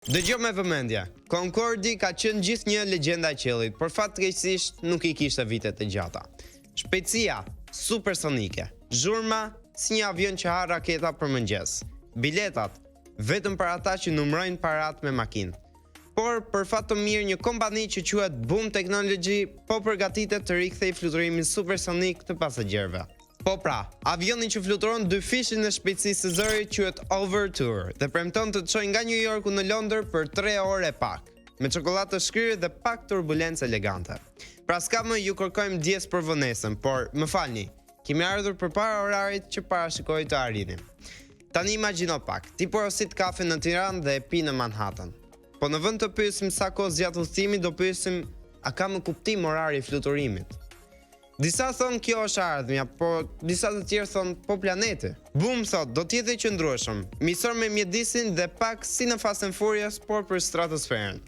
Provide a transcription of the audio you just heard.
Dëgjoj me vëmendje. Concorde ka qenë gjithnjë legjenda e qiellit, por fatkeqësisht nuk i kishte vitet e gjata. Shpejtësia supersonike, zhurma si një avion që ha raketa për mëngjes. Biletat vetëm për ata që numërojnë parat me makinë. Por për fat të mirë një kompani që quhet Boom Technology po përgatitet të rikthejë fluturimin supersonik të pasagjerëve. Po pra, avionin që fluturon dy fishin e shpejtësisë së zërit quhet Overture dhe premton të çojë nga New Yorku në Londër për 3 orë e pak, me çokoladë të shkrirë dhe pak turbulencë elegante. Pra s'ka më ju kërkojmë dies për vonesën, por më falni, kemi ardhur përpara orarit që parashikoj të arrinim. Tani imagjino pak, ti porosit kafe në Tiranë dhe e pi në Manhattan. Po në vend të pyesim sa kohë zgjat udhëtimi, do pyesim a ka më kuptim orari i fluturimit. Disa thonë kjo është ardhmja, por disa të tjerë thonë po planeti. Boom thot do të jetë i qëndrueshëm, misor me mjedisin dhe pak si në Fast and Furious, por për stratosferën.